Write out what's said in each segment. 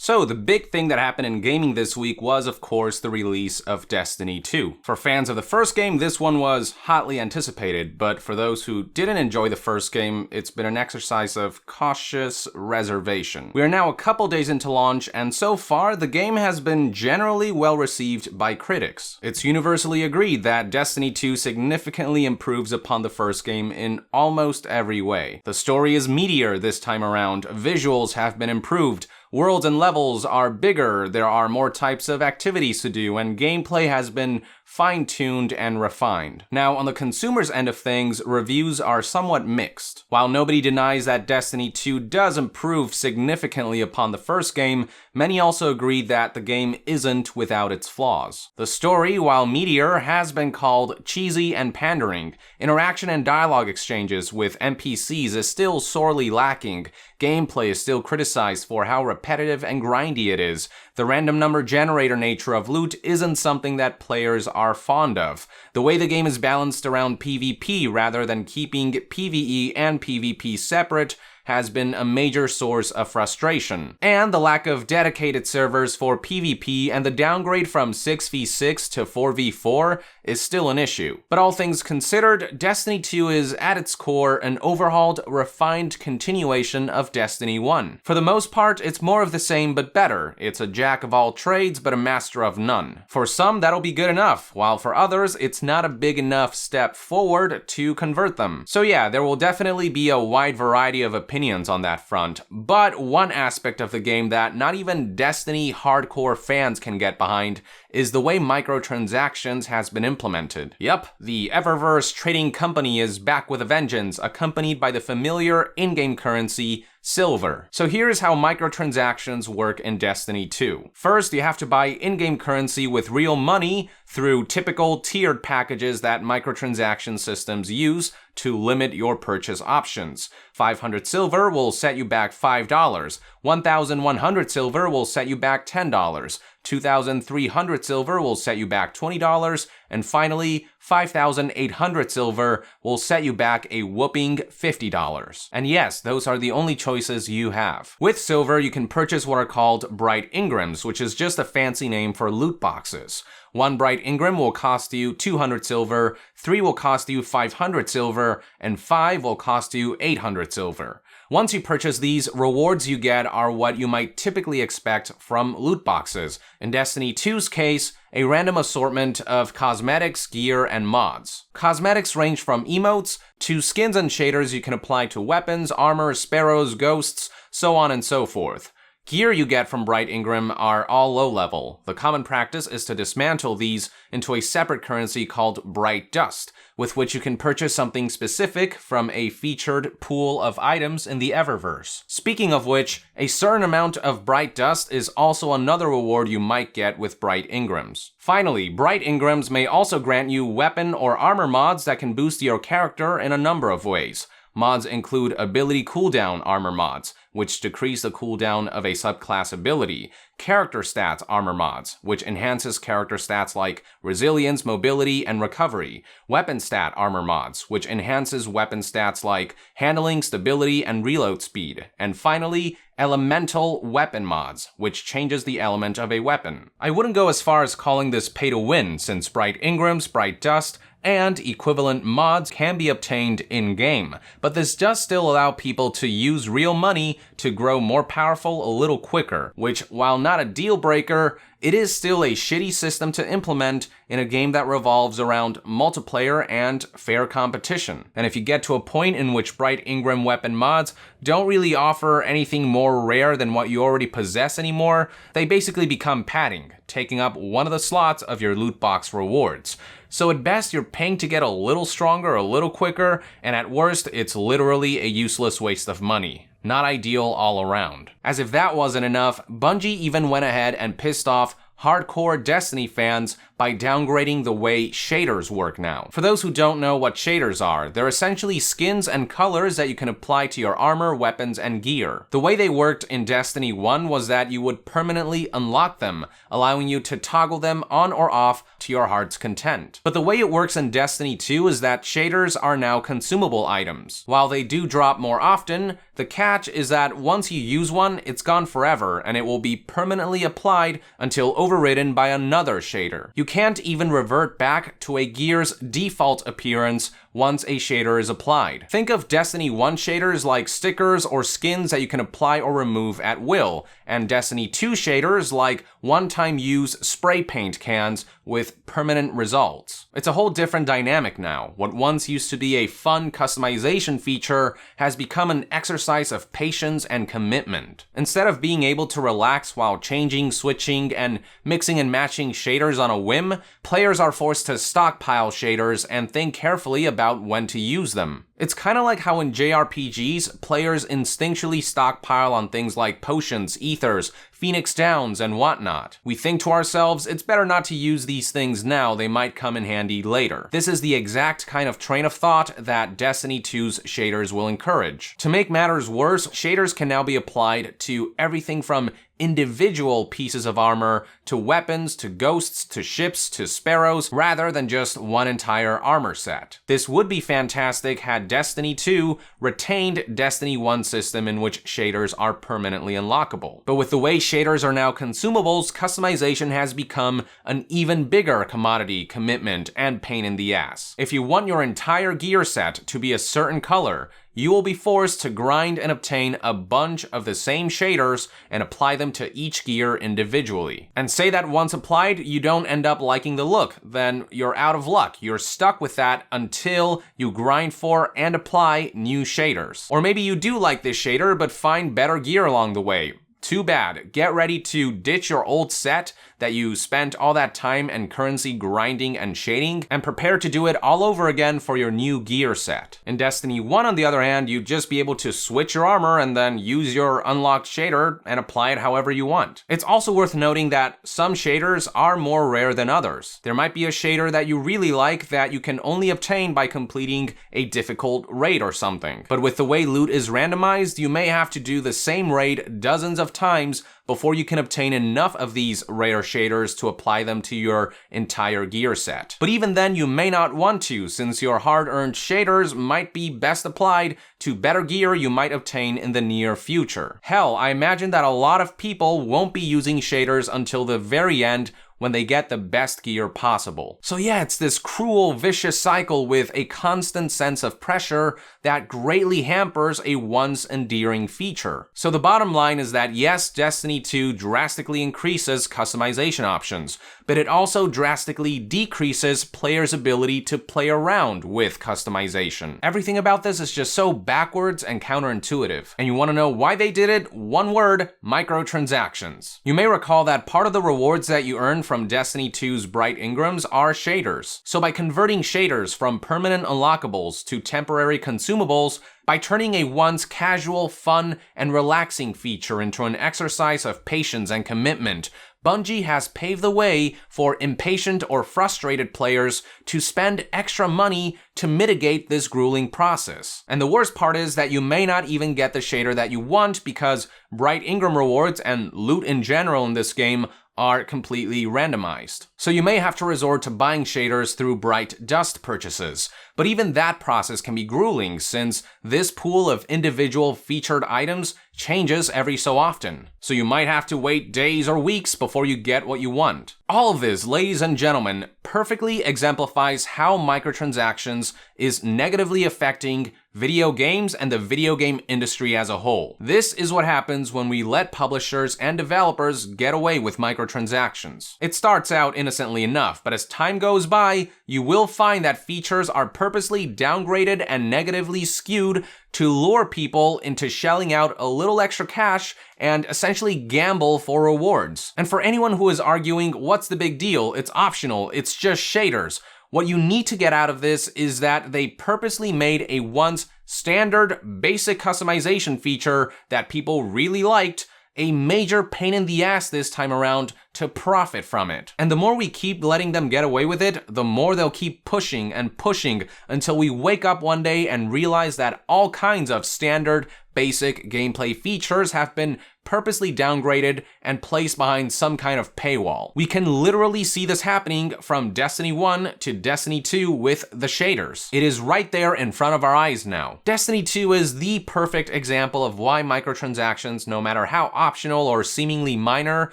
So the big thing that happened in gaming this week was, of course, the release of Destiny 2. For fans of the first game, this one was hotly anticipated, but for those who didn't enjoy the first game, it's been an exercise of cautious reservation. We are now a couple days into launch, and so far, the game has been generally well received by critics. It's universally agreed that Destiny 2 significantly improves upon the first game in almost every way. The story is meatier this time around, visuals have been improved, worlds and levels are bigger, there are more types of activities to do, and gameplay has been fine-tuned and refined. Now, on the consumer's end of things, reviews are somewhat mixed. While nobody denies that Destiny 2 does improve significantly upon the first game, many also agree that the game isn't without its flaws. The story, while meatier, has been called cheesy and pandering. Interaction and dialogue exchanges with NPCs is still sorely lacking. Gameplay is still criticized for how repetitive and grindy it is. The random number generator nature of loot isn't something that players are fond of. The way the game is balanced around PvP rather than keeping PvE and PvP separate has been a major source of frustration. And the lack of dedicated servers for PvP and the downgrade from 6v6 to 4v4 is still an issue. But all things considered, Destiny 2 is at its core an overhauled, refined continuation of Destiny 1. For the most part, it's more of the same but better. It's a jack of all trades but a master of none. For some, that'll be good enough, while for others, it's not a big enough step forward to convert them. So yeah, there will definitely be a wide variety of opinions on that front, but one aspect of the game that not even Destiny hardcore fans can get behind is the way microtransactions has been implemented. Yep, the Eververse trading company is back with a vengeance, accompanied by the familiar in-game currency, silver. So here's how microtransactions work in Destiny 2. First, you have to buy in-game currency with real money through typical tiered packages that microtransaction systems use to limit your purchase options. 500 silver will set you back $5, 1,100 silver will set you back $10, 2,300 silver will set you back $20, and finally, 5,800 silver will set you back a whopping $50. And yes, those are the only choices you have. With silver, you can purchase what are called bright engrams, which is just a fancy name for loot boxes. One bright engram will cost you 200 silver, 3 will cost you 500 silver, and 5 will cost you 800 silver. Once you purchase these, rewards you get are what you might typically expect from loot boxes. In Destiny 2's case, a random assortment of cosmetics, gear, and mods. Cosmetics range from emotes to skins and shaders you can apply to weapons, armor, sparrows, ghosts, so on and so forth. Gear you get from Bright Engram are all low level. The common practice is to dismantle these into a separate currency called Bright Dust, with which you can purchase something specific from a featured pool of items in the Eververse. Speaking of which, a certain amount of Bright Dust is also another reward you might get with Bright Engrams. Finally, Bright Engrams may also grant you weapon or armor mods that can boost your character in a number of ways. Mods include ability cooldown armor mods, which decrease the cooldown of a subclass ability, character stats armor mods, which enhances character stats like resilience, mobility, and recovery, weapon stat armor mods, which enhances weapon stats like handling, stability, and reload speed, and finally, elemental weapon mods, which changes the element of a weapon. I wouldn't go as far as calling this pay to win, since Bright Engrams, Bright Dust, and equivalent mods can be obtained in-game, but this does still allow people to use real money to grow more powerful a little quicker, which, while not a deal breaker, it is still a shitty system to implement in a game that revolves around multiplayer and fair competition. And if you get to a point in which Bright Engram weapon mods don't really offer anything more rare than what you already possess anymore, they basically become padding, taking up one of the slots of your loot box rewards. So at best, you're paying to get a little stronger, a little quicker, and at worst, it's literally a useless waste of money. Not ideal all around. As if that wasn't enough, Bungie even went ahead and pissed off hardcore Destiny fans by downgrading the way shaders work now. For those who don't know what shaders are, they're essentially skins and colors that you can apply to your armor, weapons, and gear. The way they worked in Destiny 1 was that you would permanently unlock them, allowing you to toggle them on or off to your heart's content. But the way it works in Destiny 2 is that shaders are now consumable items. While they do drop more often, the catch is that once you use one, it's gone forever, and it will be permanently applied until overridden by another shader. You can't even revert back to a gear's default appearance once a shader is applied. Think of Destiny 1 shaders like stickers or skins that you can apply or remove at will, and Destiny 2 shaders like one-time use spray paint cans with permanent results. It's a whole different dynamic now. What once used to be a fun customization feature has become an exercise of patience and commitment. Instead of being able to relax while changing, switching, and mixing and matching shaders on a whim, players are forced to stockpile shaders and think carefully about when to use them. It's kind of like how in JRPGs, players instinctually stockpile on things like potions, ethers, Phoenix Downs, and whatnot. We think to ourselves, it's better not to use these things now, they might come in handy later. This is the exact kind of train of thought that Destiny 2's shaders will encourage. To make matters worse, shaders can now be applied to everything from individual pieces of armor, to weapons, to ghosts, to ships, to sparrows, rather than just one entire armor set. This would be fantastic had Destiny 2 retained Destiny 1 system in which shaders are permanently unlockable. But with the way shaders are now consumables, customization has become an even bigger commodity, commitment, and pain in the ass. If you want your entire gear set to be a certain color, you will be forced to grind and obtain a bunch of the same shaders and apply them to each gear individually. And say that once applied, you don't end up liking the look, then you're out of luck. You're stuck with that until you grind for and apply new shaders. Or maybe you do like this shader, but find better gear along the way. Too bad. Get ready to ditch your old set that you spent all that time and currency grinding and shading, and prepare to do it all over again for your new gear set. In Destiny 1, on the other hand, you'd just be able to switch your armor and then use your unlocked shader and apply it however you want. It's also worth noting that some shaders are more rare than others. There might be a shader that you really like that you can only obtain by completing a difficult raid or something. But with the way loot is randomized, you may have to do the same raid dozens of times before you can obtain enough of these rare shaders to apply them to your entire gear set. But even then, you may not want to, since your hard-earned shaders might be best applied to better gear you might obtain in the near future. Hell, I imagine that a lot of people won't be using shaders until the very end, when they get the best gear possible. So yeah, it's this cruel, vicious cycle with a constant sense of pressure that greatly hampers a once endearing feature. So the bottom line is that yes, Destiny 2 drastically increases customization options, but it also drastically decreases players' ability to play around with customization. Everything about this is just so backwards and counterintuitive. And you want to know why they did it? One word: microtransactions. You may recall that part of the rewards that you earn from Destiny 2's Bright Ingrams are shaders. So by converting shaders from permanent unlockables to temporary consumables, by turning a once casual, fun, and relaxing feature into an exercise of patience and commitment, Bungie has paved the way for impatient or frustrated players to spend extra money to mitigate this grueling process. And the worst part is that you may not even get the shader that you want because Bright Ingram rewards and loot in general in this game are completely randomized. So you may have to resort to buying shaders through Bright Dust purchases. But even that process can be grueling since this pool of individual featured items changes every so often. So you might have to wait days or weeks before you get what you want. All of this, ladies and gentlemen, perfectly exemplifies how microtransactions is negatively affecting video games and the video game industry as a whole. This is what happens when we let publishers and developers get away with microtransactions. It starts out innocently enough, but as time goes by, you will find that features are purposely downgraded and negatively skewed to lure people into shelling out a little extra cash and essentially gamble for rewards. And for anyone who is arguing, what's the big deal? It's optional, it's just shaders. What you need to get out of this is that they purposely made a once standard basic customization feature that people really liked a major pain in the ass this time around to profit from it. And the more we keep letting them get away with it, the more they'll keep pushing and pushing until we wake up one day and realize that all kinds of standard, basic gameplay features have been purposely downgraded and placed behind some kind of paywall. We can literally see this happening from Destiny 1 to Destiny 2 with the shaders. It is right there in front of our eyes now. Destiny 2 is the perfect example of why microtransactions, no matter how optional or seemingly minor,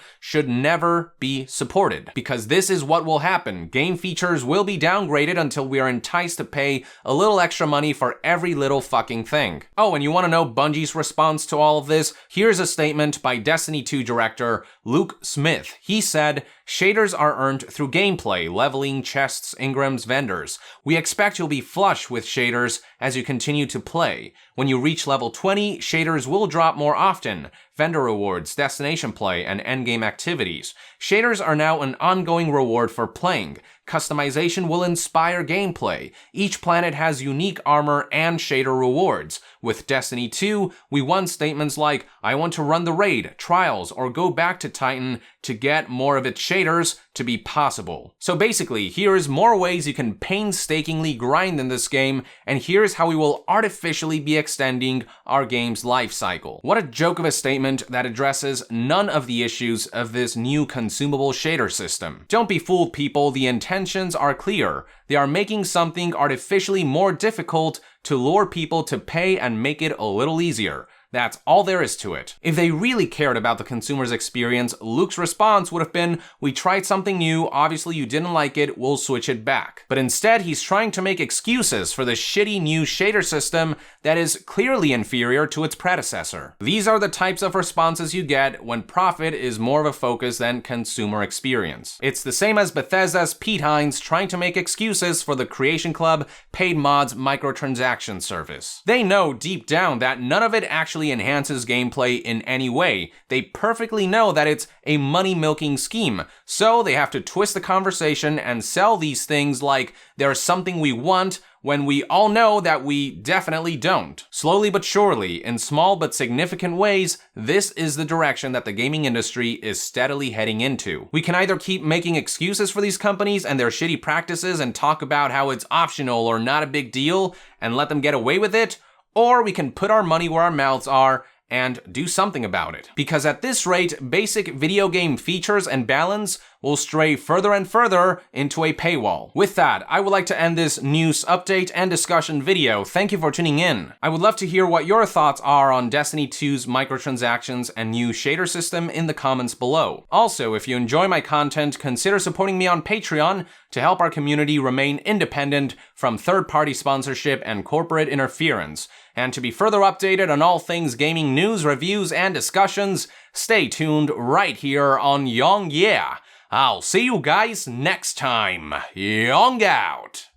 should never be supported. Because this is what will happen. Game features will be downgraded until we are enticed to pay a little extra money for every little fucking thing. Oh, and you want to know Bungie's response to all of this? Here's a statement by Destiny 2 director Luke Smith. He said, "Shaders are earned through gameplay, leveling, chests, engrams, vendors. We expect you'll be flush with shaders as you continue to play. When you reach level 20, shaders will drop more often. Vendor rewards, destination play, and endgame activities. Shaders are now an ongoing reward for playing. Customization will inspire gameplay. Each planet has unique armor and shader rewards. With Destiny 2, we won statements like, 'I want to run the raid, trials, or go back to Titan to get more of its shaders to be possible.'" So basically, here's more ways you can painstakingly grind in this game, and here's how we will artificially be extending our game's life cycle. What a joke of a statement that addresses none of the issues of this new consumable shader system. Don't be fooled, people, the intentions are clear. They are making something artificially more difficult to lure people to pay and make it a little easier. That's all there is to it. If they really cared about the consumer's experience, Luke's response would have been, "We tried something new, obviously you didn't like it, we'll switch it back." But instead, he's trying to make excuses for the shitty new shader system that is clearly inferior to its predecessor. These are the types of responses you get when profit is more of a focus than consumer experience. It's the same as Bethesda's Pete Hines trying to make excuses for the Creation Club paid mods microtransaction service. They know deep down that none of it actually enhances gameplay in any way. They perfectly know that it's a money-milking scheme, so they have to twist the conversation and sell these things like they're something we want when we all know that we definitely don't. Slowly but surely, in small but significant ways, this is the direction that the gaming industry is steadily heading into. We can either keep making excuses for these companies and their shitty practices and talk about how it's optional or not a big deal and let them get away with it, or we can put our money where our mouths are and do something about it. Because at this rate, basic video game features and balance will stray further and further into a paywall. With that, I would like to end this news update and discussion video. Thank you for tuning in. I would love to hear what your thoughts are on Destiny 2's microtransactions and new shader system in the comments below. Also, if you enjoy my content, consider supporting me on Patreon to help our community remain independent from third-party sponsorship and corporate interference. And to be further updated on all things gaming news, reviews, and discussions, stay tuned right here on Young Yeah. I'll see you guys next time. Young out!